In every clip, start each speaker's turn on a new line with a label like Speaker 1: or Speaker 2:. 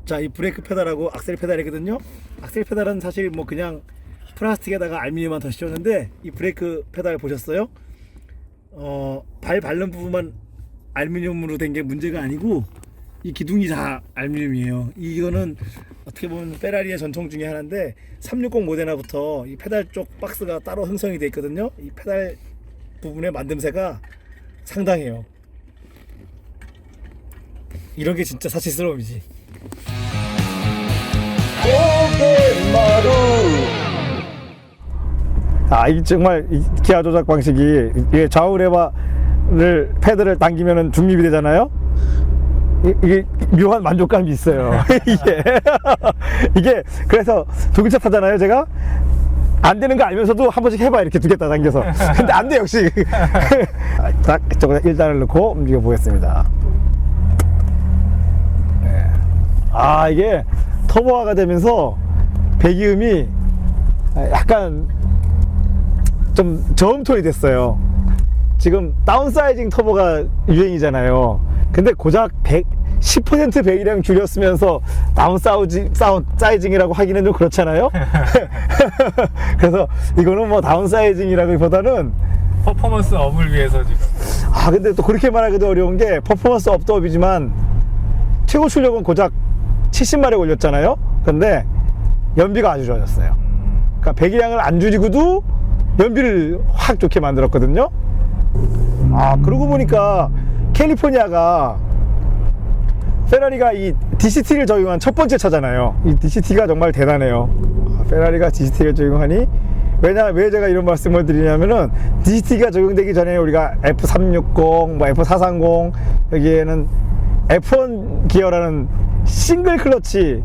Speaker 1: 자, 이 브레이크 페달하고 악셀 페달이거든요. 악셀 페달은 사실 뭐 그냥 플라스틱에다가 알루미늄만 더 씌웠는데, 이 브레이크 페달 보셨어요? 발 밟는 부분만 알루미늄으로 된 게 문제가 아니고 이 기둥이 다 알루미늄이에요. 이거는 어떻게 보면 페라리의 전통 중에 하나인데, 360 모데나부터 이 페달 쪽 박스가 따로 형성이 되어 있거든요. 이 페달 부분의 만듦새가 상당해요. 이런 게 진짜 사치스러움이지. 이게 정말 이 기아 조작 방식이, 이게 좌우 레버를 패드를 당기면은 중립이 되잖아요. 이게 묘한 만족감이 있어요. 이게 그래서 독일차 타잖아요. 제가 안 되는 거 알면서도 한 번씩 해봐, 이렇게 두 개 다 당겨서. 근데 안 돼, 역시. 딱 저거 1단을 넣고 움직여 보겠습니다. 이게 터보화가 되면서 배기음이 약간 좀 저음톤이 됐어요. 지금 다운사이징 터보가 유행이잖아요. 근데 고작 10% 배기량 줄였으면서 다운사이징이라고 하기는 좀 그렇잖아요. 그래서 이거는 뭐 다운사이징이라기보다는
Speaker 2: 퍼포먼스 업을 위해서 지금.
Speaker 1: 근데 또 그렇게 말하기도 어려운 게, 퍼포먼스 업도 업이지만 최고 출력은 고작 70마력 올렸잖아요. 근데 연비가 아주 좋아졌어요. 그러니까 배기량을 안 줄이고도 연비를 확 좋게 만들었거든요. 그러고 보니까 캘리포니아가 페라리가 이 DCT를 적용한 첫 번째 차잖아요. 이 DCT가 정말 대단해요. 페라리가 DCT를 적용하니, 왜 제가 이런 말씀을 드리냐면은, DCT가 적용되기 전에 우리가 F360, 뭐 F430, 여기에는 F1 기어라는 싱글 클러치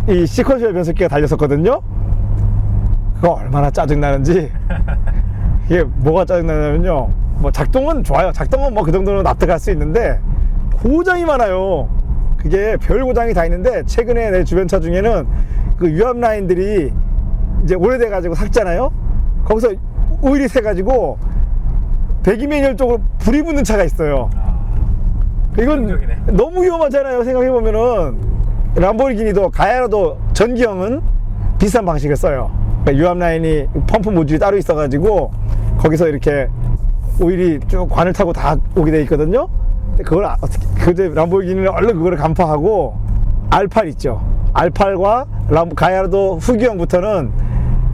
Speaker 1: 이 시퀀셜 변속기가 달렸었거든요. 그거 얼마나 짜증나는지. 이게 뭐가 짜증나냐면요, 뭐 작동은 좋아요. 작동은 뭐 그 정도는 납득할 수 있는데, 고장이 많아요. 그게 별 고장이 다 있는데, 최근에 내 주변 차 중에는 그 유압 라인들이 이제 오래돼 가지고 삭잖아요. 거기서 오일이 새 가지고 배기 매뉴얼 쪽으로 불이 붙는 차가 있어요. 이건 너무 위험하잖아요. 생각해 보면은 람보르기니도 가야라도 전기형은 비슷한 방식을 써요. 그러니까 유압 라인이 펌프 모듈이 따로 있어 가지고 거기서 이렇게 오일이 쭉 관을 타고 다 오게 돼 있거든요. 그걸 어떻게, 그제 람보르기니는 얼른 그거를 간파하고, R8 있죠. R8과 가야라도 후기형부터는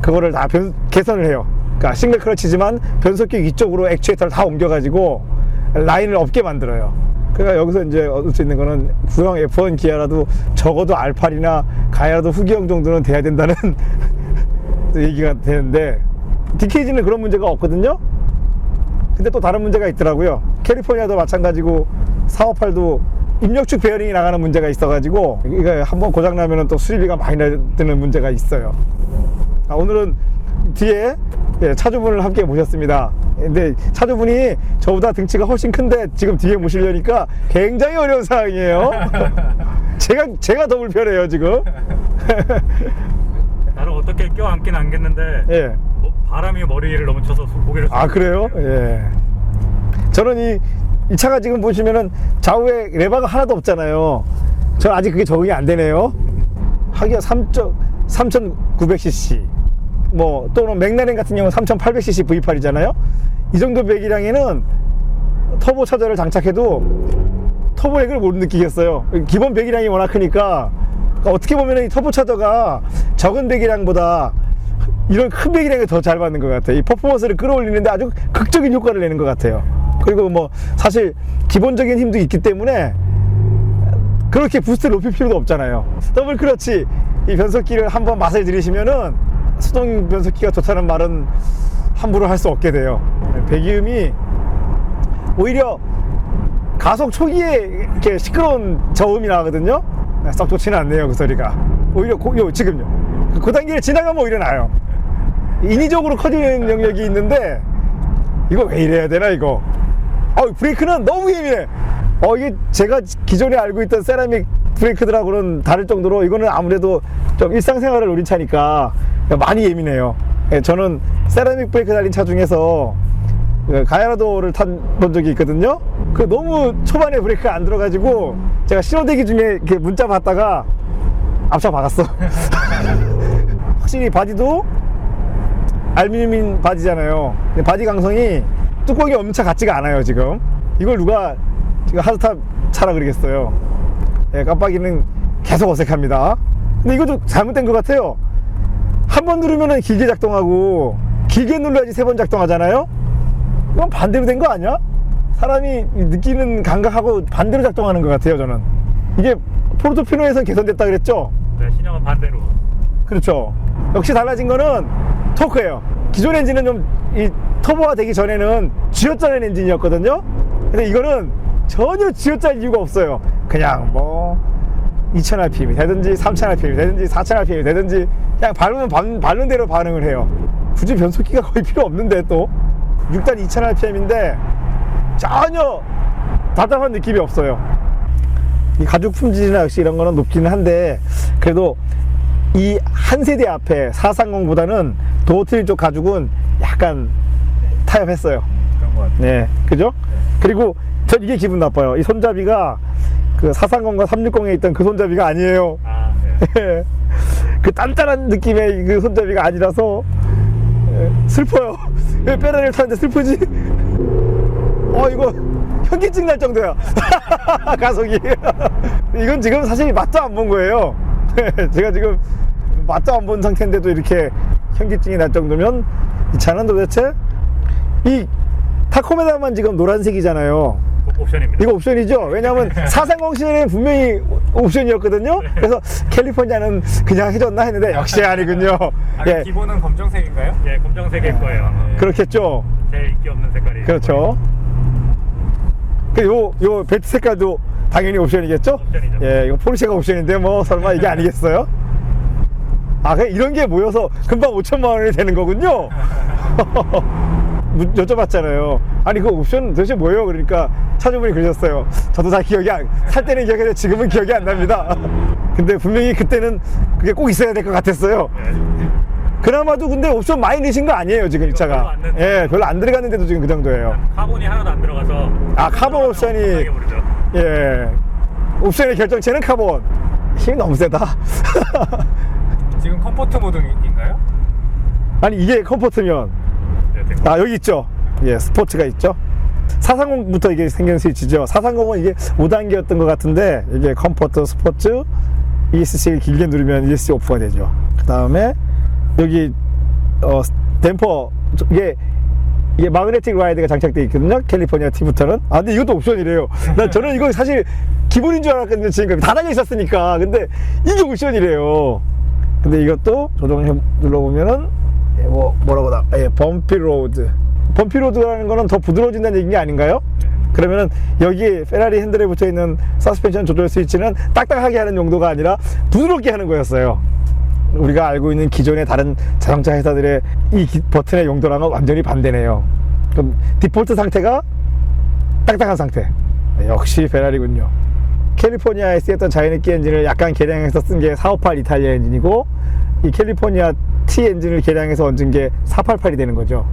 Speaker 1: 그거를 다 개선을 해요. 그러니까 싱글 클러치지만 변속기 위쪽으로 액추에이터를 다 옮겨가지고 라인을 없게 만들어요. 그러니까 여기서 이제 얻을 수 있는 거는, 구형 F1 기아라도 적어도 R8이나 가야라도 후기형 정도는 돼야 된다는 얘기가 되는데, DKG는 그런 문제가 없거든요. 근데 또 다른 문제가 있더라고요. 캘리포니아도 마찬가지고 458도 입력축 베어링이 나가는 문제가 있어가지고, 이거 한번 고장나면 또 수리비가 많이 드는 문제가 있어요. 오늘은 뒤에 차주분을 함께 모셨습니다. 근데 차주분이 저보다 등치가 훨씬 큰데 지금 뒤에 모시려니까 굉장히 어려운 상황이에요. 제가 더 불편해요 지금.
Speaker 2: 나를 어떻게 껴안긴 안겠는데, 바람이 머리를 넘쳐서 고개를.
Speaker 1: 그래요? 예. 저는 이 차가 지금 보시면은 좌우에 레버가 하나도 없잖아요. 저는 아직 그게 적응이 안 되네요. 하기가 3900cc, 뭐 또는 맥라렌 같은 경우는 3800cc V8이잖아요. 이 정도 배기량에는 터보 차저를 장착해도 터보액을 못 느끼겠어요. 기본 배기량이 워낙 크니까. 그러니까 어떻게 보면 이 터보 차저가 적은 배기량보다 이런 큰 배기량이 더 잘 받는 것 같아요. 이 퍼포먼스를 끌어올리는데 아주 극적인 효과를 내는 것 같아요. 그리고 뭐 사실 기본적인 힘도 있기 때문에 그렇게 부스트를 높일 필요도 없잖아요. 더블 클러치 이 변속기를 한번 맛을 들이시면은 수동 변속기가 좋다는 말은 함부로 할 수 없게 돼요. 배기음이 오히려 가속 초기에 이렇게 시끄러운 저음이 나거든요. 썩 좋지는 않네요, 그 소리가. 오히려 지금요. 그 단계를 지나가면 오히려 나요. 인위적으로 커지는 영역이 있는데, 이거 왜 이래야 되나 이거. 브레이크는 너무 예민해. 이게 제가 기존에 알고 있던 세라믹 브레이크들하고는 다를 정도로, 이거는 아무래도 좀 일상생활을 노린 차니까 많이 예민해요. 저는 세라믹 브레이크 달린 차 중에서 가야라도를 탄 적이 있거든요. 그 너무 초반에 브레이크가 안 들어가지고 제가 신호대기 중에 이렇게 문자 받다가 앞차 박았어. 확실히 바디도 알루미늄 바디잖아요. 근데 바디 강성이 뚜껑이 엄청 같지가 않아요 지금. 이걸 누가 지금 하드탑 차라 그러겠어요. 예, 깜빡이는 계속 어색합니다. 근데 이것도 잘못된 것 같아요. 한 번 누르면은 길게 작동하고 길게 눌러야지 3번 작동하잖아요. 이건 반대로 된 거 아니야? 사람이 느끼는 감각하고 반대로 작동하는 것 같아요 저는. 이게 포르토피노에선 개선됐다 그랬죠?
Speaker 2: 네, 신형은 반대로.
Speaker 1: 그렇죠. 역시 달라진 거는 토크예요. 기존 엔진은 좀 이 터보가 되기 전에는 쥐어짜는 엔진이었거든요. 근데 이거는 전혀 쥐어짤 이유가 없어요. 그냥 뭐 2000rpm이 되든지 3000rpm이 되든지 4000rpm이 되든지 그냥 밟으면 밟는 대로 반응을 해요. 굳이 변속기가 거의 필요 없는데 또 6단 2000rpm인데 전혀 답답한 느낌이 없어요. 이 가죽 품질이나 역시 이런 거는 높기는 한데 그래도 이 한 세대 앞에 430보다는 도어 트림 쪽 가죽은 약간 타협했어요.
Speaker 2: 그런 것 같아요.
Speaker 1: 네, 그죠? 그리고 전 이게 기분 나빠요. 이 손잡이가 그 430과 360에 있던 그 손잡이가 아니에요.
Speaker 2: 아, 네.
Speaker 1: 그 단단한 느낌의 그 손잡이가 아니라서 슬퍼요. 왜 페라리를 타는데 슬프지? 이거 현기증 날 정도야. 가속이. 이건 지금 사실 맛도 안 본 거예요. 제가 지금 맛도 안 본 상태인데도 이렇게 현기증이 날 정도면 이 차는 도대체 이 타코메다만 지금 노란색이잖아요.
Speaker 2: 옵션입니다.
Speaker 1: 이거 옵션이죠? 왜냐하면 430 시절에는 분명히 옵션이었거든요. 그래서 캘리포니아는 그냥 해줬나 했는데 역시 아니군요. 예,
Speaker 3: 기본은 검정색인가요?
Speaker 2: 예, 검정색일 거예요. 아마.
Speaker 1: 그렇겠죠.
Speaker 2: 제일 인기 없는 색깔이.
Speaker 1: 그렇죠. 요 벨트 색깔도 당연히 옵션이겠죠?
Speaker 2: 옵션이죠.
Speaker 1: 예, 이거 포르쉐가 옵션인데 뭐 설마 이게 아니겠어요? 아, 그냥 이런 게 모여서 금방 5천만 원이 되는 거군요. 여쭤봤잖아요. 아니 그 옵션 도대체 뭐예요? 그러니까 차주분이 그러셨어요. 저도 다 살 때는 기억이 나는데 지금은 기억이 안 납니다. 근데 분명히 그때는 그게 꼭 있어야 될 것 같았어요. 그나마도 근데 옵션 많이 넣으신 거 아니에요 지금 이 차가. 예, 별로 안 들어갔는데도 지금 그 정도예요.
Speaker 2: 카본이 하나도 안 들어가서.
Speaker 1: 아, 카본 옵션이.
Speaker 2: 엄청나게 오르죠.
Speaker 1: 예, 옵션의 결정체는 카본. 힘이 너무 세다.
Speaker 3: 지금 컴포트 모드인가요?
Speaker 1: 아니 이게 컴포트면
Speaker 2: 네, 된 거.
Speaker 1: 아 여기 있죠. 예, 스포츠가 있죠. 430부터 이게 생긴 스위치죠. 430은 이게 5단계였던 것 같은데 이게 컴포트, 스포츠, ESC를 길게 누르면 ESC 오프가 되죠. 그 다음에 여기 댐퍼 이게 마그네틱 라이드가 장착되어 있거든요. 캘리포니아 T부터는. 아 근데 이것도 옵션이래요. 저는 이거 사실 기본인 줄 알았거든요. 지금까지 다 달려 있었으니까. 근데 이게 옵션이래요. 근데 이것도 조정해 눌러보면은 뭐라고 범피 로드. 범피 로드라는 거는 더 부드러워진다는 얘기 아닌가요? 그러면은 여기 페라리 핸들에 붙어 있는 서스펜션 조절 스위치는 딱딱하게 하는 용도가 아니라 부드럽게 하는 거였어요. 우리가 알고 있는 기존의 다른 자동차 회사들의 이 버튼의 용도랑은 완전히 반대네요. 그럼 디폴트 상태가 딱딱한 상태. 역시 페라리군요. 캘리포니아에 쓰였던 자이네키 엔진을 약간 개량해서 쓴 게 458 이탈리아 엔진이고 이 캘리포니아 T 엔진을 개량해서 얹은 게 488이 되는 거죠.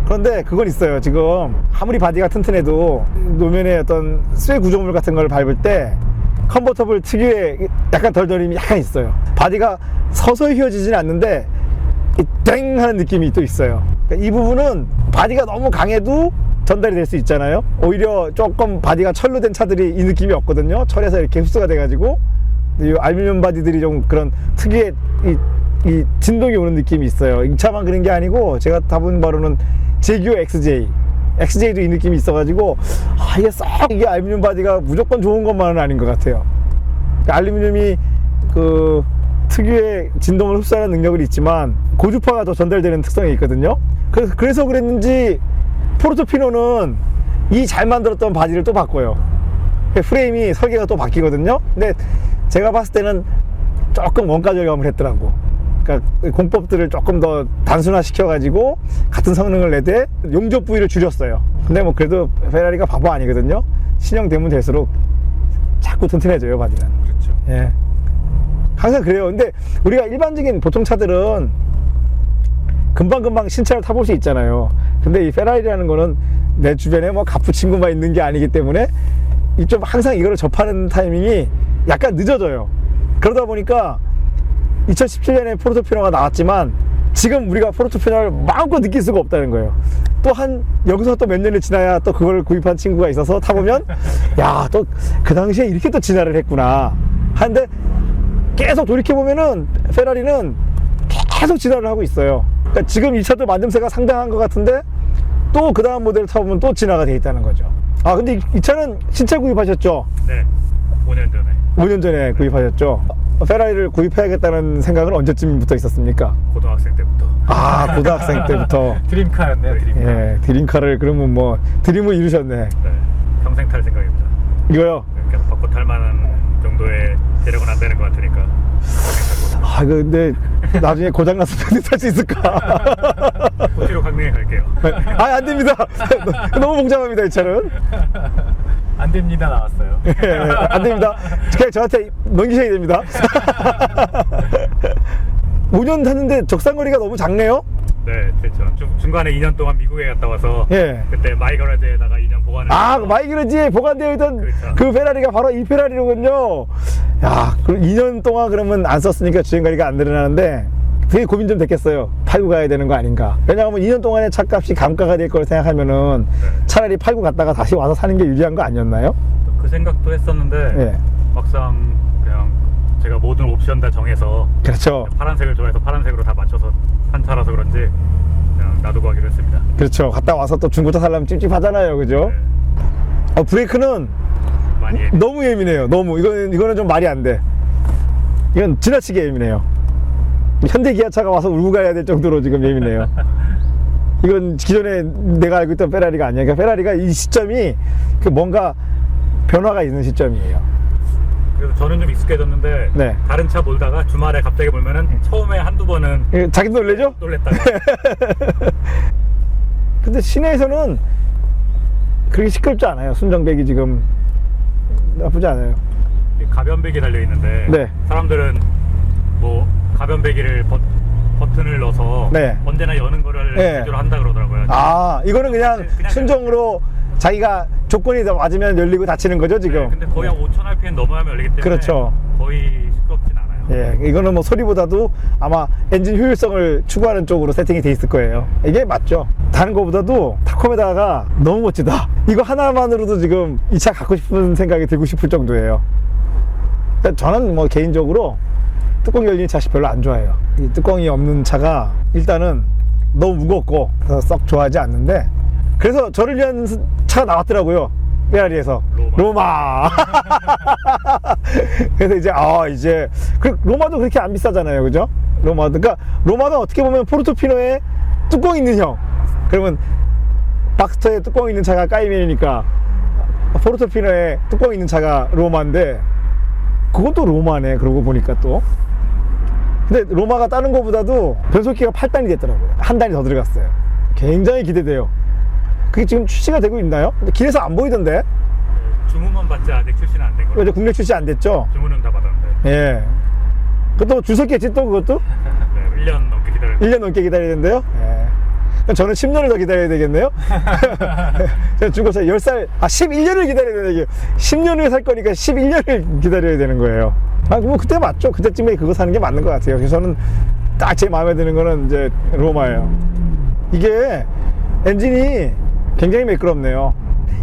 Speaker 1: 그런데 그건 있어요. 지금 아무리 바디가 튼튼해도 노면의 어떤 쇠 구조물 같은 걸 밟을 때 컨버터블 특유의 약간 덜덜임이 약간 있어요. 바디가 서서히 휘어지진 않는데 땡 하는 느낌이 또 있어요. 그러니까 이 부분은 바디가 너무 강해도 전달이 될 수 있잖아요. 오히려 조금 바디가 철로 된 차들이 이 느낌이 없거든요. 철에서 이렇게 흡수가 돼가지고 이 알루미늄 바디들이 좀 그런 특유의 이 진동이 오는 느낌이 있어요. 이 차만 그런 게 아니고 제가 타본 바로는 제규어 XJ도 이 느낌이 있어가지고 이게 썩 이게 알루미늄 바디가 무조건 좋은 것만은 아닌 것 같아요. 그러니까 알루미늄이 그 특유의 진동을 흡수하는 능력은 있지만 고주파가 더 전달되는 특성이 있거든요. 그래서 그랬는지 포르토피노는 이 잘 만들었던 바디를 또 바꿔요. 프레임이 설계가 또 바뀌거든요. 근데 제가 봤을 때는 조금 원가 절감을 했더라고. 그러니까 공법들을 조금 더 단순화 시켜가지고 같은 성능을 내되 용접 부위를 줄였어요. 근데 뭐 그래도 페라리가 바보 아니거든요. 신형 되면 될수록 자꾸 튼튼해져요, 바디는.
Speaker 3: 그렇죠.
Speaker 1: 예. 항상 그래요. 근데 우리가 일반적인 보통 차들은 금방금방 신차를 타볼 수 있잖아요. 근데 이 페라리라는 거는 내 주변에 뭐 가프 친구만 있는 게 아니기 때문에 좀 항상 이거를 접하는 타이밍이 약간 늦어져요. 그러다 보니까 2017년에 포르토피노가 나왔지만 지금 우리가 포르토피노를 마음껏 느낄 수가 없다는 거예요. 또 여기서 또 몇 년이 지나야 또 그걸 구입한 친구가 있어서 타보면 야, 또 그 당시에 이렇게 또 진화를 했구나 하는데 계속 돌이켜보면은 페라리는 계속 진화를 하고 있어요. 그러니까 지금 이 차도 만듦새가 상당한 것 같은데 또 그 다음 모델을 타보면 또 진화가 돼 있다는 거죠. 아, 근데 이 차는 신차 구입하셨죠?
Speaker 2: 네, 5년 전에.
Speaker 1: 5년 전에 구입하셨죠? 페라리를 구입해야겠다는 생각은 언제쯤부터 있었습니까?
Speaker 2: 고등학생 때부터.
Speaker 1: 아, 고등학생 때부터.
Speaker 3: 드림카였네요, 드림카.
Speaker 1: 예, 드림카를 그러면 뭐 드림을 이루셨네.
Speaker 2: 네, 평생 탈 생각입니다.
Speaker 1: 이거요?
Speaker 2: 계속 바꿔 탈 만한 정도의 체력은 안 되는 것 같으니까 평생 탈 거다.
Speaker 1: 아, 이거 근데 나중에 고장나서 편히 탈 수 있을까?
Speaker 2: 고치로 강릉에 갈게요.
Speaker 1: 아, 안 됩니다. 너무 복잡합니다, 이 차는.
Speaker 3: 안 됩니다 나왔어요.
Speaker 1: 예, 안 됩니다. 그냥 저한테 넘기셔야 됩니다. 5년 탔는데 적상거리가 너무 작네요?
Speaker 2: 네, 그렇죠. 중간에 2년 동안 미국에 갔다 와서
Speaker 1: 예.
Speaker 2: 그때 마이거라드에다가 2년 보관을
Speaker 1: 아,
Speaker 2: 해서
Speaker 1: 마이그러지에 보관되어 있던
Speaker 2: 그렇죠.
Speaker 1: 그 페라리가 바로 이 페라리로군요. 야, 그럼 2년 동안 그러면 안 썼으니까 주행거리가 안 늘어나는데 되게 고민 좀 됐겠어요. 팔고 가야 되는 거 아닌가. 왜냐하면 2년 동안의 차값이 감가가 될 걸 생각하면은
Speaker 2: 네.
Speaker 1: 차라리 팔고 갔다가 다시 와서 사는 게 유리한 거 아니었나요?
Speaker 2: 그 생각도 했었는데
Speaker 1: 예.
Speaker 2: 막상 그냥 제가 모든 옵션 다 정해서
Speaker 1: 그렇죠.
Speaker 2: 파란색을 좋아해서 파란색으로 다 맞춰서 한 차라서 그런지 그냥 놔두고 가기로 했습니다.
Speaker 1: 그렇죠. 갔다 와서 또 중고차 살려면 찝찝하잖아요. 그죠?
Speaker 2: 네,
Speaker 1: 브레이크는
Speaker 2: 많이
Speaker 1: 너무 예민해요. 너무. 이거는 좀 말이 안 돼. 이건 지나치게 예민해요. 현대 기아차가 와서 울고 가야 될 정도로 지금 예민해요. 이건 기존에 내가 알고 있던 페라리가 아니야. 그러니까 페라리가 이 시점이 그 뭔가 변화가 있는 시점이에요.
Speaker 2: 그래서 저는 좀 익숙해졌는데
Speaker 1: 네.
Speaker 2: 다른 차 몰다가 주말에 갑자기 몰면은 처음에 한두 번은
Speaker 1: 자기도 놀래죠?
Speaker 2: 놀랬다가
Speaker 1: 근데 시내에서는 그렇게 시끄럽지 않아요. 순정배기 지금 나쁘지 않아요.
Speaker 2: 가변배기 달려 있는데
Speaker 1: 네.
Speaker 2: 사람들은 뭐 가변배기를 버튼을 넣어서
Speaker 1: 네.
Speaker 2: 언제나 여는 거를
Speaker 1: 네.
Speaker 2: 위주로 한다 그러더라고요.
Speaker 1: 아, 이거는 그냥
Speaker 2: 그냥
Speaker 1: 순정으로 자기가 조건이 다 맞으면 열리고 닫히는 거죠, 지금?
Speaker 2: 네, 근데 거의 한 5000rpm 넘어야면 열리기 때문에
Speaker 1: 그렇죠.
Speaker 2: 거의 시끄럽진 않아요.
Speaker 1: 예, 이거는 뭐 소리보다도 아마 엔진 효율성을 추구하는 쪽으로 세팅이 돼 있을 거예요. 이게 맞죠. 다른 거보다도 타코메다가 너무 멋지다. 이거 하나만으로도 지금 이 차 갖고 싶은 생각이 들고 싶을 정도예요. 저는 뭐 개인적으로 뚜껑 열리는 차 별로 안 좋아해요. 이 뚜껑이 없는 차가 일단은 너무 무겁고 그래서 썩 좋아하지 않는데, 그래서 저를 위한 차가 나왔더라고요. 페라리에서 로마. 그래서 이제 로마도 그렇게 안 비싸잖아요, 그죠? 로마도. 그러니까 로마가 어떻게 보면 포르토피노에 뚜껑 있는 형. 그러면 박스터에 뚜껑 있는 차가 까이면이니까 포르토피노에 뚜껑 있는 차가 로마인데, 그것도 로마네. 그러고 보니까 또. 근데 로마가 다른 거보다도 변속기가 8단이 됐더라고요. 한 단이 더 들어갔어요. 굉장히 기대돼요. 그게 지금 출시가 되고 있나요? 근데 길에서 안 보이던데?
Speaker 2: 주문만 받지 아직 출시는 안 된 거예요.
Speaker 1: 이제 국내 출시 안 됐죠?
Speaker 2: 주문은 다 받았는데
Speaker 1: 예. 그것도 줄 섰겠지, 또 그것도?
Speaker 2: 네, 1년 넘게 기다렸어요.
Speaker 1: 1년 넘게 기다려야 된대요? 예. 그럼 저는 10년을 더 기다려야 되겠네요? 저는 중고차 10살, 11년을 기다려야 되는 게 10년을 살 거니까 11년을 기다려야 되는 거예요. 아, 뭐 그때 맞죠. 그때쯤에 그거 사는 게 맞는 것 같아요. 그래서 저는 딱 제 마음에 드는 거는 이제 로마예요. 이게 엔진이 굉장히 매끄럽네요.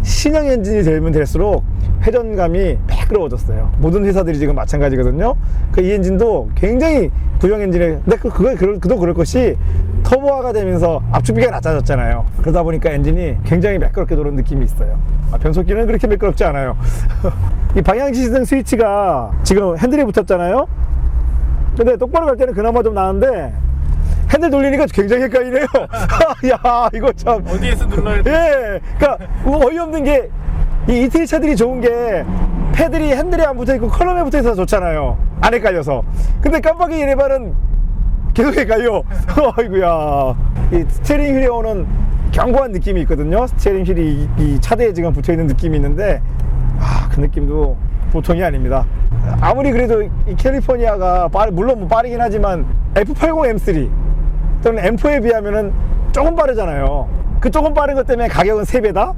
Speaker 1: 신형 엔진이 되면 될수록 회전감이 매끄러워졌어요. 모든 회사들이 지금 마찬가지거든요. 이 엔진도 굉장히 구형 엔진에, 근데 그도 그럴 것이 터보화가 되면서 압축비가 낮아졌잖아요. 그러다 보니까 엔진이 굉장히 매끄럽게 도는 느낌이 있어요. 변속기는 그렇게 매끄럽지 않아요. 이 방향 지시등 스위치가 지금 핸들에 붙었잖아요. 근데 똑바로 갈 때는 그나마 좀 나은데 핸들 돌리니까 굉장히 헷갈리네요. 야, 이거 참.
Speaker 3: 어디에서 눌러야 돼?
Speaker 1: 예. 그러니까 어이없는 게 이 이태리 차들이 좋은 게 패들이 핸들에 안 붙어있고 컬럼에 붙어있어서 좋잖아요. 안 헷갈려서. 근데 깜빡이 레바는 계속 헷갈려. 아이고야. 이 스티어링 휠에 오는 견고한 느낌이 있거든요. 스티어링 휠이 이 차대에 지금 붙어있는 느낌이 있는데, 그 느낌도 보통이 아닙니다. 아무리 그래도 이 캘리포니아가 물론 뭐 빠르긴 하지만 F80 M3 또는 M4에 비하면은 조금 빠르잖아요. 그 조금 빠른 것 때문에 가격은 3배다?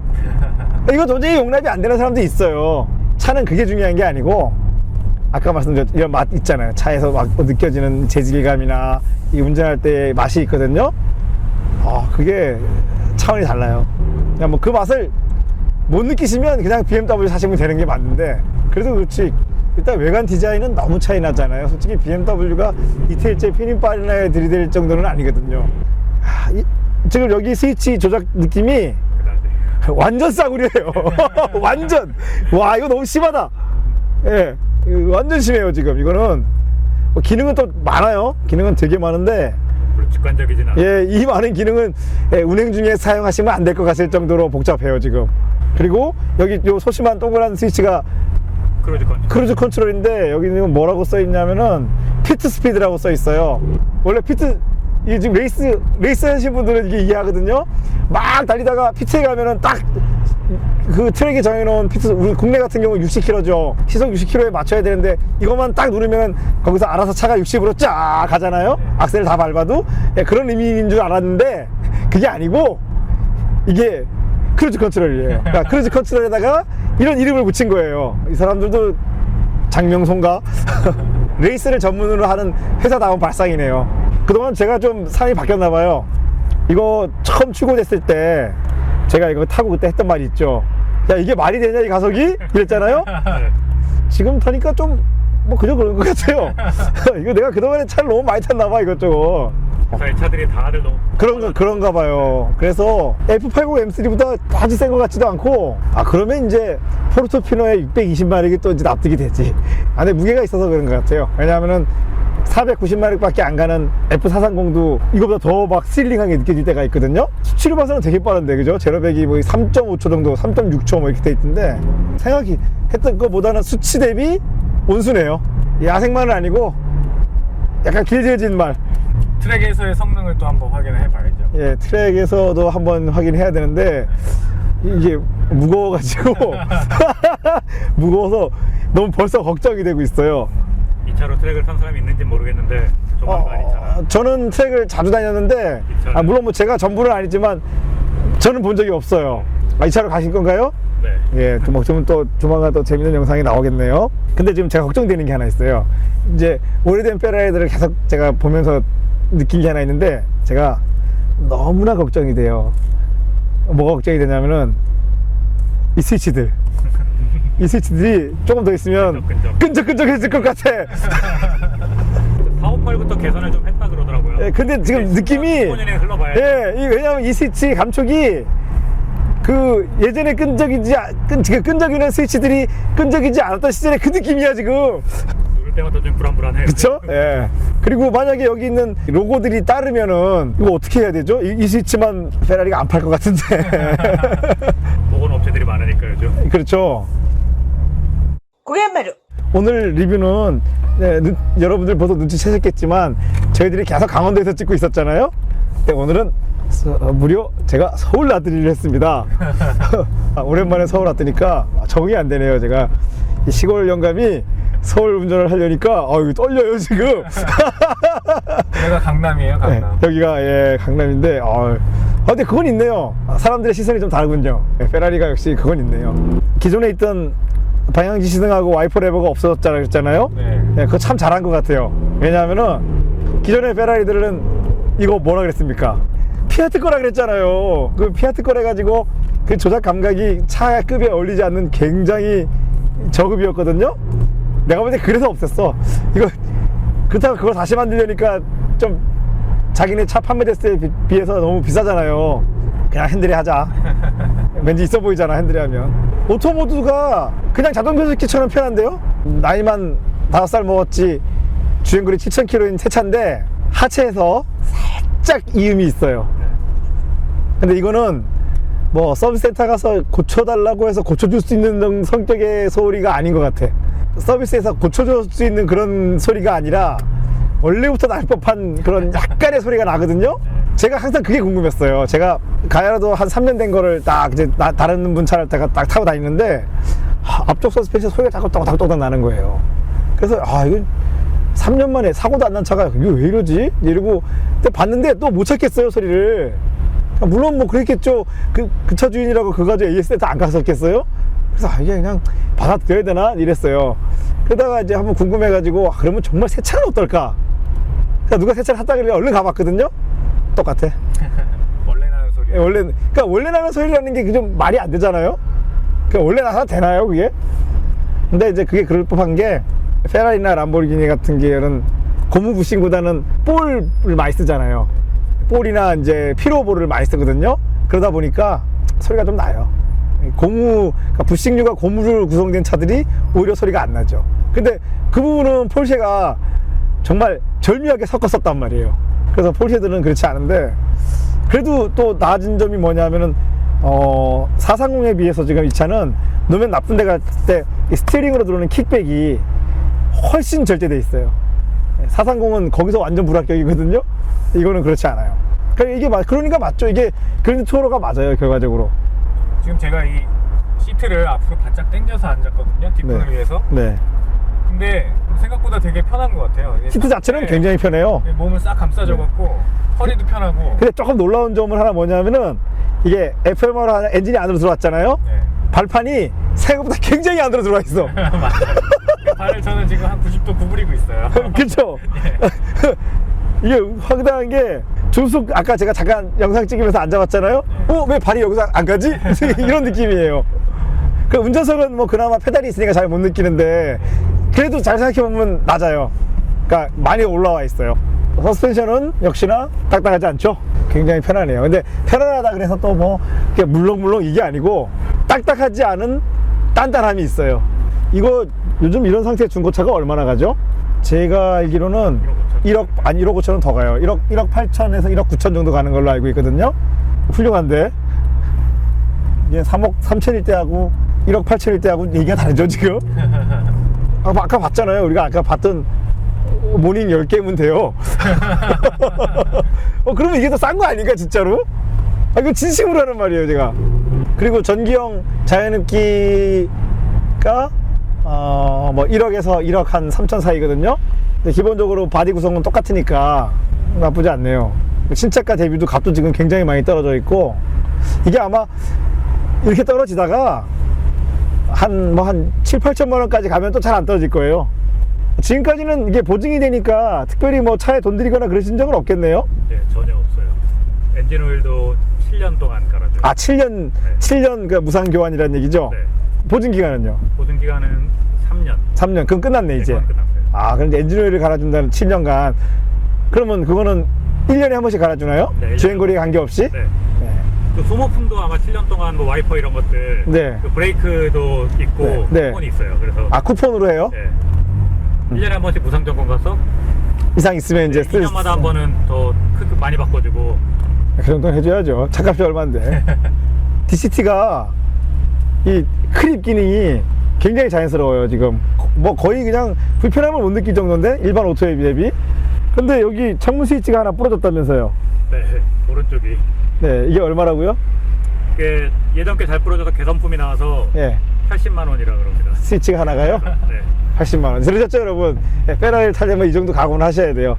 Speaker 1: 이거 도저히 용납이 안 되는 사람도 있어요. 차는 그게 중요한 게 아니고 아까 말씀드렸던 이런 맛 있잖아요. 차에서 막 느껴지는 재질감이나 이 운전할 때 맛이 있거든요. 그게 차원이 달라요. 그냥 뭐 그 맛을 못 느끼시면 그냥 BMW 사시면 되는 게 맞는데, 그래도 그렇지 일단 외관 디자인은 너무 차이 나잖아요. 솔직히 BMW가 이태일제 피닝발에 들이댈 정도는 아니거든요. 지금 여기 스위치 조작 느낌이 완전 싸구려예요. 완전. 와, 이거 너무 심하다. 예, 이거 완전 심해요. 지금 이거는 기능은 또 많아요. 기능은 되게 많은데,
Speaker 2: 별로 직관적이진 않아요.
Speaker 1: 예, 이 많은 기능은 운행 중에 사용하시면 안 될 것 같을 정도로 복잡해요 지금. 그리고 여기 요 소심한 동그란 스위치가 크루즈 컨트롤인데, 여기는 뭐라고 써 있냐면은 피트 스피드라고 써 있어요. 원래 피트, 이 지금 레이스 하시는 분들은 이게 이해하거든요. 막 달리다가 피트에 가면은 딱 그 트랙에 정해놓은 피트, 우리 국내 같은 경우 60km죠. 시속 60km에 맞춰야 되는데 이것만 딱 누르면 거기서 알아서 차가 60으로 쫙 가잖아요. 악셀을 다 밟아도. 그런 의미인 줄 알았는데 그게 아니고 이게 크루즈 컨트롤이에요. 그러니까 크루즈 컨트롤에다가 이런 이름을 붙인 거예요. 이 사람들도 장명송가? 레이스를 전문으로 하는 회사다운 발상이네요. 그동안 제가 좀 삶이 바뀌었나 봐요. 이거 처음 출고됐을 때 제가 이거 타고 그때 했던 말이 있죠. 야, 이게 말이 되냐 이 가속이? 이랬잖아요. 지금 타니까 좀 뭐 그저 그런 것 같아요. 이거 내가 그동안에 차를 너무 많이 탔나 봐 이것저것.
Speaker 2: 회사의 차들이 다들 너무
Speaker 1: 그런가 봐요. 그래서 F80 M3보다 아주 센 것 같지도 않고, 그러면 이제 포르토피노의 620마력이 또 이제 납득이 되지. 안에 무게가 있어서 그런 것 같아요. 왜냐하면은 490마력밖에 안 가는 F430도 이거보다 더 막 스릴링하게 느껴질 때가 있거든요. 수치로 봐서는 되게 빠른데, 그죠? 제로백이 뭐 3.5초 정도, 3.6초 뭐 이렇게 돼 있던데, 생각이 했던 것보다는 수치 대비 온순해요. 야생말은 아니고 약간 길들여진 말.
Speaker 3: 트랙에서의 성능을 또 한번 확인해 봐야죠.
Speaker 1: 예, 트랙에서도 한번 확인해야 되는데 이게 무거워가지고 무거워서 너무 벌써 걱정이 되고 있어요.
Speaker 2: 이 차로 트랙을 탄 사람이 있는지 모르겠는데 조만간 이 차는
Speaker 1: 저는 트랙을 자주 다녔는데, 물론 뭐 제가 전부는 아니지만 저는 본 적이 없어요. 이 차로 가실 건가요?
Speaker 2: 네.
Speaker 1: 예, 또 조만간 또 재밌는 영상이 나오겠네요. 근데 지금 제가 걱정되는 게 하나 있어요. 이제 오래된 페라리들을 계속 제가 보면서 느낀 게 하나 있는데, 제가 너무나 걱정이 돼요. 뭐가 걱정이 되냐면은 이 스위치들. 이 스위치들이 조금 더 있으면 끈적끈적해질 것 같아.
Speaker 2: 458부터 개선을 좀 했다 그러더라고요.
Speaker 1: 예, 근데 지금 느낌이,
Speaker 2: 15년이 흘러봐야
Speaker 1: 왜냐면 이 스위치 감촉이 그 예전에 끈적이는 스위치들이 끈적이지 않았던 시절의 그 느낌이야 지금.
Speaker 2: 누를 때마다 좀 불안불안해요.
Speaker 1: 그쵸? 예. 그리고 만약에 여기 있는 로고들이 따르면은 이거 어떻게 해야 되죠? 이 스위치만 페라리가 안 팔 것 같은데.
Speaker 2: 보건 업체들이 많으니까 요즘.
Speaker 1: 그렇죠.
Speaker 4: 고갯마루
Speaker 1: 오늘 리뷰는 여러분들 벌써 눈치채셨겠지만 저희들이 계속 강원도에서 찍고 있었잖아요. 근데 오늘은 무려 제가 서울 나들이를 했습니다. 오랜만에 서울 왔더니까 적응이 안 되네요. 제가 이 시골 영감이 서울 운전을 하려니까 이거 떨려요 지금.
Speaker 3: 여기가 강남이에요, 강남.
Speaker 1: 네, 여기가 강남인데 근데 그건 있네요. 사람들의 시선이 좀 다르군요. 페라리가 역시 그건 있네요. 기존에 있던 방향지 시승하고 와이퍼 레버가 없어졌잖아요.
Speaker 3: 네.
Speaker 1: 그거 참 잘한 것 같아요. 왜냐하면은 기존의 페라리들은 이거 뭐라 그랬습니까? 피아트 거라 그랬잖아요. 그 피아트 거라 해가지고 그 조작 감각이 차급에 어울리지 않는 굉장히 저급이었거든요. 내가 볼 때 그래서 없앴어. 이거 그렇다고 그걸 다시 만들려니까 좀 자기네 차 판매됐을 때 비해서 너무 비싸잖아요. 그냥 핸들에 하자. 왠지 있어 보이잖아, 핸들에 하면. 오토모드가 그냥 자동 변속기처럼 편한데요. 나이만 5살 먹었지 주행거리 7,000km인 새 차인데 하체에서 살짝 이음이 있어요. 근데 이거는 뭐 서비스 센터 가서 고쳐달라고 해서 고쳐줄 수 있는 성격의 소리가 아닌 것 같아. 서비스에서 고쳐줄 수 있는 그런 소리가 아니라 원래부터 날 법한 그런 약간의 소리가 나거든요. 제가 항상 그게 궁금했어요. 제가 가야라도 한 3년 된 거를 딱 이제 다른 분 차를 딱 타고 다니는데 앞쪽 서스펜션 소리가 자꾸 또닥또닥 나는 거예요. 그래서 이거 3년 만에 사고도 안 난 차가 이거 왜 이러지? 이러고 근데 봤는데 또 못 찾겠어요 소리를. 물론 뭐 그랬겠죠. 그 차 주인이라고 그거 가지고 AS 센터 안 갔었겠어요? 그래서 이게 그냥 받아들여야 되나 이랬어요. 그러다가 이제 한번 궁금해가지고 그러면 정말 새 차는 어떨까? 그러니까 누가 새 차를 샀다 그러면 얼른 가봤거든요. 똑같아.
Speaker 3: 원래 나는 소리.
Speaker 1: 그러니까 원래 나는 소리라는 게 좀 말이 안 되잖아요. 그러니까 원래 나서 되나요 그게? 근데 이제 그게 그럴 법한 게 페라리나 람보르기니 같은 계열은 고무 부싱보다는 볼을 많이 쓰잖아요. 볼이나 이제 피로볼을 많이 쓰거든요. 그러다 보니까 소리가 좀 나요. 그러니까 부싱류가 고무로 구성된 차들이 오히려 소리가 안 나죠. 근데 그 부분은 폴쉐가 정말 절묘하게 섞었었단 말이에요. 그래서 폴쉐들은 그렇지 않은데, 그래도 또 나아진 점이 뭐냐면은 430에 비해서 지금 이 차는 노면 나쁜 데 갈 때 스티어링으로 들어오는 킥백이 훨씬 절제돼 있어요. 430은 거기서 완전 불합격이거든요. 이거는 그렇지 않아요. 그러니까 맞죠. 이게 그랜드 투어러가 맞아요, 결과적으로.
Speaker 3: 지금 제가 이 시트를 앞으로 바짝 당겨서 앉았거든요. 뒷분을 위해서.
Speaker 1: 네.
Speaker 3: 근데 생각보다 되게 편한 것 같아요.
Speaker 1: 시트 자체는
Speaker 3: 네.
Speaker 1: 굉장히 편해요.
Speaker 3: 몸을 싹 감싸줘갖고 허리도 편하고.
Speaker 1: 근데 조금 놀라운 점은 하나 뭐냐면은 이게 FM으로 하는 엔진이 안으로 들어왔잖아요.
Speaker 3: 네.
Speaker 1: 발판이 생각보다 굉장히 안으로 들어와 있어.
Speaker 3: 맞아요. 발을 저는 지금 한 90도 구부리고 있어요.
Speaker 1: 그쵸? 이게 황당한 게 조수석 아까 제가 잠깐 영상 찍으면서 앉아봤잖아요. 왜 발이 여기서 안 가지? 이런 느낌이에요. 그 운전석은 뭐 그나마 페달이 있으니까 잘 못 느끼는데 그래도 잘 생각해보면 낮아요. 그러니까 많이 올라와 있어요. 서스펜션은 역시나 딱딱하지 않죠? 굉장히 편하네요. 근데 편안하다 그래서 또 뭐 물렁물렁 이게 아니고 딱딱하지 않은 단단함이 있어요. 이거 요즘 이런 상태의 중고차가 얼마나 가죠? 제가 알기로는 1억 5천은 더 가요. 1억 8천에서 1억 9천 정도 가는 걸로 알고 있거든요. 훌륭한데 이게 3억 3천일 때하고 1억 8천일 때하고 얘기가 다르죠 지금. 아까 봤잖아요. 우리가 아까 봤던 모닝 10개면 돼요. 그러면 이게 더 싼 거 아닌가 진짜로? 이거 진심으로 하는 말이에요 제가. 그리고 전기형 자연흡기가 뭐 1억에서 1억 한 3천 사이거든요. 근데 기본적으로 바디 구성은 똑같으니까 나쁘지 않네요. 신차가 대비도 값도 지금 굉장히 많이 떨어져 있고, 이게 아마 이렇게 떨어지다가 한 7, 8천만 원까지 가면 또 잘 안 떨어질 거예요. 지금까지는 이게 보증이 되니까 특별히 뭐 차에 돈 들이거나 그러신 적은 없겠네요.
Speaker 2: 네, 전혀 없어요. 엔진 오일도 7년 동안 갈아줘요.
Speaker 1: 7년,
Speaker 2: 네.
Speaker 1: 7년 그 무상 교환이라는 얘기죠?
Speaker 2: 네.
Speaker 1: 보증 기간은요?
Speaker 2: 보증 기간은 3년.
Speaker 1: 3년. 그럼 끝났네, 이제.
Speaker 2: 그건 끝났어요.
Speaker 1: 그런데 엔진 오일을 갈아준다는 7년간. 그러면 그거는 1년에 한 번씩 갈아주나요?
Speaker 2: 네,
Speaker 1: 주행거리에 관계없이?
Speaker 2: 네. 그 소모품도 아마 7년 동안 뭐 와이퍼 이런 것들,
Speaker 1: 네.
Speaker 2: 그 브레이크도 있고
Speaker 1: 네.
Speaker 2: 쿠폰이 있어요. 그래서
Speaker 1: 쿠폰으로 해요?
Speaker 2: 네. 1년에 한 번씩 무상 점검 가서
Speaker 1: 이상 있으면 이제
Speaker 2: 2년마다 한 번은 더 많이 바꿔주고.
Speaker 1: 그 정도는 해줘야죠. 차값이 얼마인데. DCT가 이 크립 기능이 굉장히 자연스러워요. 지금 뭐 거의 그냥 불편함을 못 느낄 정도인데 일반 오토에 대비. 근데 여기 창문 스위치가 하나 부러졌다면서요?
Speaker 2: 네, 오른쪽이.
Speaker 1: 네, 이게 얼마라고요?
Speaker 2: 그게 예전 게 잘 부러져서 개선품이 나와서
Speaker 1: 예,
Speaker 2: 80만 원이라 그럽니다.
Speaker 1: 스위치가 하나가요?
Speaker 2: 네.
Speaker 1: 80만 원. 들으셨죠, 여러분? 페라리를 타려면 이 정도 각오는 하셔야 돼요.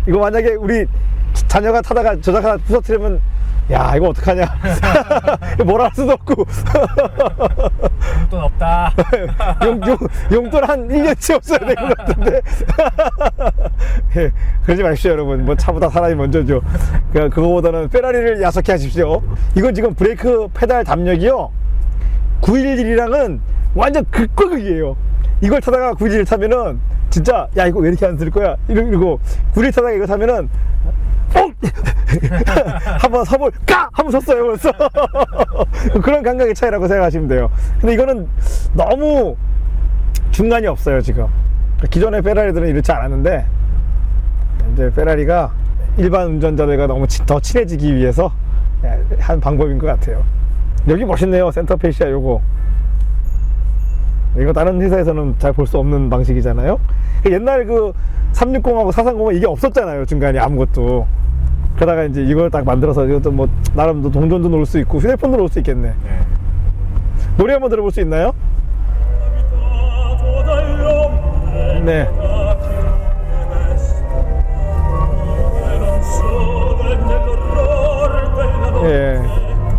Speaker 1: 이거 만약에 우리 자녀가 타다가 저작 하나 부서뜨리면, 야, 이거 어떡하냐. 뭘 할 수도 없고.
Speaker 3: 용돈 없다.
Speaker 1: 용돈 한 1년치 없어야 될 것 같은데. 예, 그러지 마십시오, 여러분. 뭐 차보다 사람이 먼저죠. 그거보다는 페라리를 야속해 하십시오. 이건 지금 브레이크 페달 담력이요, 911이랑은 완전 극과 극이에요. 이걸 타다가 911 타면은 진짜, 야, 이거 왜 이렇게 안 쓸 거야? 이러고 911 타다가 이거 타면은 한번 서볼 한번 섰어요 벌써. 그런 감각의 차이라고 생각하시면 돼요. 근데 이거는 너무 중간이 없어요 지금. 기존의 페라리들은 이렇지 않았는데 이제 페라리가 일반 운전자들과 너무 더 친해지기 위해서 한 방법인 것 같아요. 여기 멋있네요. 센터페시아 요거. 이거 다른 회사에서는 잘 볼 수 없는 방식이잖아요. 옛날 그 360하고 430은 이게 없었잖아요. 중간에 아무것도. 그러다가 이제 이걸 딱 만들어서 이것도 뭐 나름 동전도 놓을 수 있고 휴대폰도 놓을 수 있겠네.
Speaker 3: 네.
Speaker 1: 노래 한번 들어볼 수 있나요? 네. 예.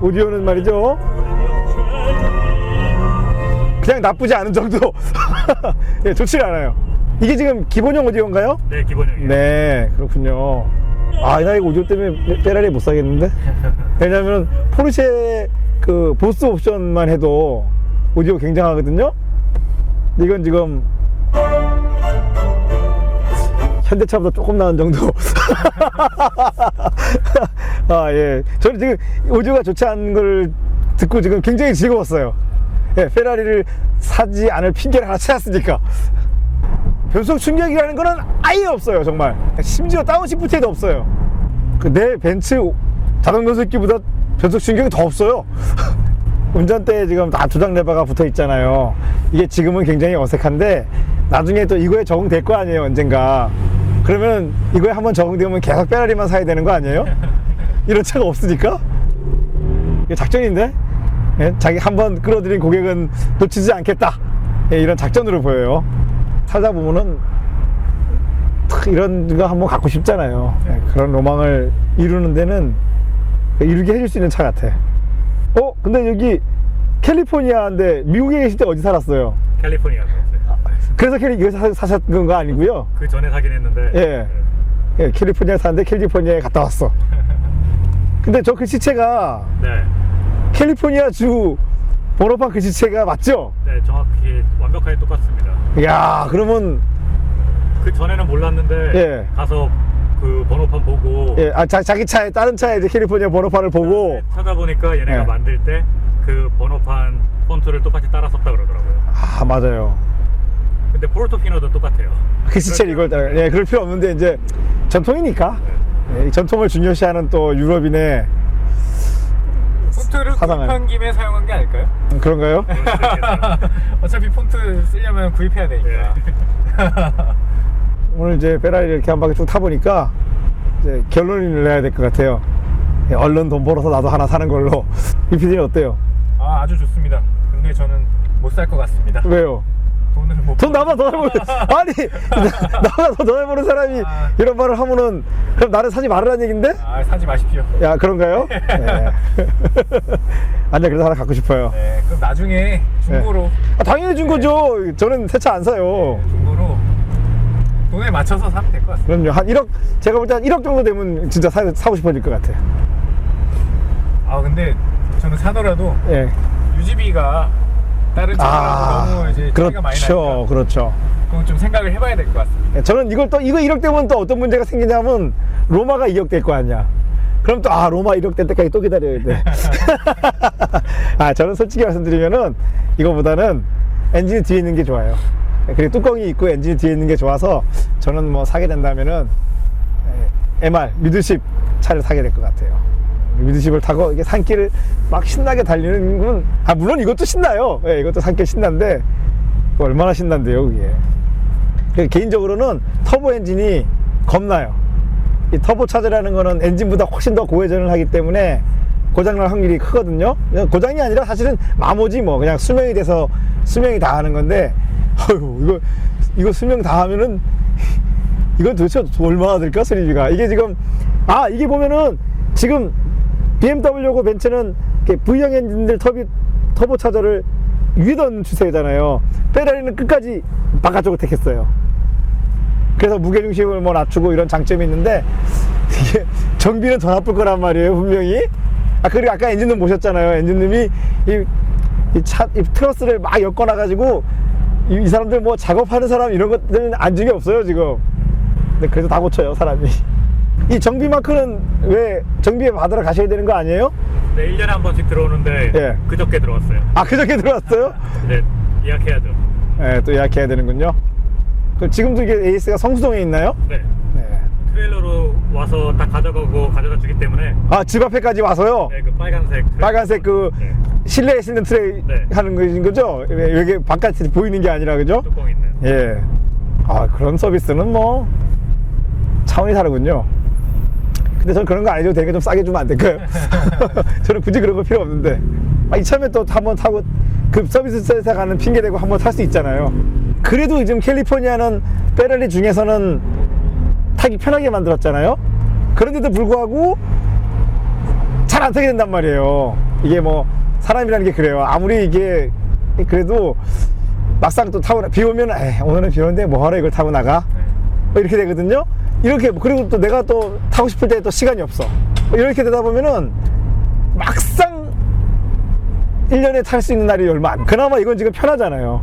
Speaker 1: 오디오는 말이죠. 그냥 나쁘지 않은 정도. 예, 좋지 않아요. 이게 지금 기본형 오디오인가요?
Speaker 2: 네, 기본형이에요.
Speaker 1: 네, 그렇군요. 아, 나 이거 오디오 때문에 페라리 못 사겠는데? 왜냐면 포르쉐 그 보스 옵션만 해도 오디오 굉장하거든요? 이건 지금 현대차보다 조금 나은 정도. 아, 예. 저는 지금 오디오가 좋지 않은 걸 듣고 지금 굉장히 즐거웠어요. 예, 페라리를 사지 않을 핑계를 하나 찾았으니까. 변속 충격이라는 거는 아예 없어요, 정말. 심지어 다운시프트에도 없어요. 내 벤츠 자동 변속기보다 변속 충격이 더 없어요. 운전대에 지금 다 조작 레버가 붙어 있잖아요. 이게 지금은 굉장히 어색한데 나중에 또 이거에 적응될 거 아니에요, 언젠가. 그러면 이거에 한번 적응되면 계속 페라리만 사야 되는 거 아니에요? 이런 차가 없으니까. 이게 작전인데? 예? 자기 한번 끌어들인 고객은 놓치지 않겠다. 예, 이런 작전으로 보여요. 살다 보면은 이런 거 한번 갖고 싶잖아요. 예, 그런 로망을 이루는 데는 이루게 해줄 수 있는 차 같아. 근데 여기 캘리포니아인데 미국에 계실 때 어디 살았어요?
Speaker 2: 캘리포니아 살았어요.
Speaker 1: 그래서 이거 사셨던 거 아니고요?
Speaker 2: 그 전에 사긴 했는데.
Speaker 1: 예. 예, 캘리포니아 사는데 캘리포니아에 갔다 왔어. 근데 저 글씨체가
Speaker 2: 네.
Speaker 1: 캘리포니아 주 번호판 글씨체가 맞죠?
Speaker 2: 네, 정확히 완벽하게 똑같습니다.
Speaker 1: 이야, 그러면
Speaker 2: 그 전에는 몰랐는데
Speaker 1: 예.
Speaker 2: 가서 그 번호판 보고
Speaker 1: 예, 자기 차에 다른 차에 이제 캘리포니아 번호판을 보고
Speaker 2: 찾아보니까 얘네가
Speaker 1: 예.
Speaker 2: 만들 때 그 번호판 폰트를 똑같이 따라 썼다 그러더라고요.
Speaker 1: 아, 맞아요.
Speaker 2: 근데 포르토피노도 똑같아요.
Speaker 1: 글씨체를 이걸 따라 예, 그럴 필요 없는데 이제 전통이니까 예, 이 전통을 중요시하는 또 유럽인의
Speaker 3: 폰트를
Speaker 1: 사상을.
Speaker 3: 구입한 김에 사용한 게 아닐까요?
Speaker 1: 그런가요?
Speaker 3: 어차피 폰트 쓰려면 구입해야 되니까.
Speaker 1: 오늘 이제 페라리 이렇게 한 바퀴 쭉 타보니까 이제 결론을 내야 될 것 같아요. 예, 얼른 돈 벌어서 나도 하나 사는 걸로. 이 PD는 어때요?
Speaker 3: 아, 아주 좋습니다. 근데 저는 못 살 것 같습니다.
Speaker 1: 왜요?
Speaker 3: 돈을 못.
Speaker 1: 돈 나보다 더 잘 버는 아니 나보다 더 잘 버는 사람이
Speaker 3: 아.
Speaker 1: 이런 말을 하면은 그럼 나를 사지 말라는 얘긴데?
Speaker 3: 아, 사지 마십시오.
Speaker 1: 야, 그런가요? 네. 아니, 그래서 하나 갖고 싶어요.
Speaker 3: 네, 그럼 나중에 중고로
Speaker 1: 아, 당연히 준 거죠. 저는 새 차 안 사요.
Speaker 3: 중고로 돈에 맞춰서 사면 될 것 같습니다.
Speaker 1: 그럼요. 한 1억, 제가 볼 때 한 1억 정도 되면 진짜 사고 싶어질 것 같아요.
Speaker 3: 아, 근데 저는 사더라도
Speaker 1: 예.
Speaker 3: 유지비가 다른 차들하고 너무 이제 차이가 많이 나니까
Speaker 1: 그렇죠. 그렇죠.
Speaker 3: 그건 좀 생각을 해봐야 될 것 같습니다.
Speaker 1: 예, 저는 이거 1억 되면 또 어떤 문제가 생기냐면 로마가 2억 될 거 아니야. 그럼 또 로마 1억 될 때까지 또 기다려야 돼. 아, 저는 솔직히 말씀드리면은 이거보다는 엔진이 뒤에 있는 게 좋아요. 그리고 뚜껑이 있고 엔진이 뒤에 있는 게 좋아서 저는 뭐 사게 된다면은 MR 미드십 차를 사게 될 것 같아요. 미드십을 타고 이게 산길을 막 신나게 달리는 건 물론 이것도 신나요. 예, 이것도 산길 신난데 얼마나 신난데요, 그게. 개인적으로는 터보 엔진이 겁나요. 이 터보 차저라는 거는 엔진보다 훨씬 더 고회전을 하기 때문에 고장날 확률이 크거든요. 고장이 아니라 사실은 마모지 뭐 그냥 수명이 돼서 수명이 다 하는 건데 어휴, 이거 수명 다 하면은 이건 도대체 얼마나 들까, 수리비가. 이게 지금 이게 보면은 지금 BMW하고 벤츠는 V형 엔진들 터보 차저를 위던 추세잖아요. 페라리는 끝까지 바깥쪽을 택했어요. 그래서 무게중심을 뭐 낮추고 이런 장점이 있는데 이게 정비는 더 나쁠 거란 말이에요, 분명히. 그리고 아까 엔진룸 보셨잖아요. 엔진룸이 이 트러스를 막 엮어놔가지고 이 사람들 뭐 작업하는 사람 이런 것들은 안중에 없어요, 지금. 근데 그래도 다 고쳐요, 사람이. 이 정비 마크는 왜 정비에 받으러 가셔야 되는 거 아니에요?
Speaker 2: 네, 1년에 한 번씩 들어오는데
Speaker 1: 예.
Speaker 2: 그저께 들어왔어요.
Speaker 1: 그저께 들어왔어요?
Speaker 2: 네, 예약해야죠.
Speaker 1: 네, 또 예약해야 되는군요. 그럼 지금도 이게 에이스가 성수동에 있나요?
Speaker 2: 네.
Speaker 1: 네.
Speaker 2: 트레일러로 와서 딱 가져다 주기 때문에
Speaker 1: 집 앞에까지 와서요?
Speaker 2: 네, 그 빨간색 트레일러.
Speaker 1: 빨간색
Speaker 2: 네.
Speaker 1: 실내에 있는 트레이
Speaker 2: 네.
Speaker 1: 하는 것인 거죠? 여기 바깥에 보이는 게 아니라, 그죠?
Speaker 2: 뚜껑 있는.
Speaker 1: 예. 그런 서비스는 뭐 차원이 다르군요. 근데 저는 그런 거 안 해도 되니까 좀 싸게 주면 안 될까요? 저는 굳이 그런 거 필요 없는데 이참에 또 한번 타고 그 서비스 센터 가는 핑계 대고 한번 탈 수 있잖아요. 그래도 지금 캘리포니아는 페라리 중에서는 타기 편하게 만들었잖아요. 그런데도 불구하고 잘 안 타게 된단 말이에요. 이게 뭐 사람이라는 게 그래요. 아무리 이게 그래도 막상 또 타고 비 오면 오늘은 비 오는데 뭐하러 이걸 타고 나가? 뭐 이렇게 되거든요. 이렇게 그리고 또 내가 또 타고 싶을 때 또 시간이 없어. 뭐 이렇게 되다 보면은 막상 1년에 탈 수 있는 날이 얼마 안. 그나마 이건 지금 편하잖아요.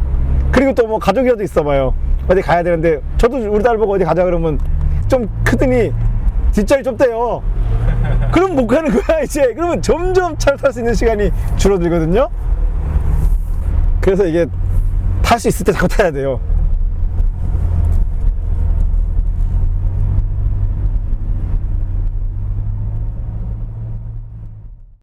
Speaker 1: 그리고 또 뭐 가족이라도 있어봐요. 어디 가야 되는데 저도 우리 딸 보고 어디 가자 그러면 좀 크더니 뒷자리 좁대요. 그럼 못 가는 거야 이제. 그러면 점점 차를 탈 수 있는 시간이 줄어들거든요. 그래서 이게 탈 수 있을 때 자꾸 타야 돼요.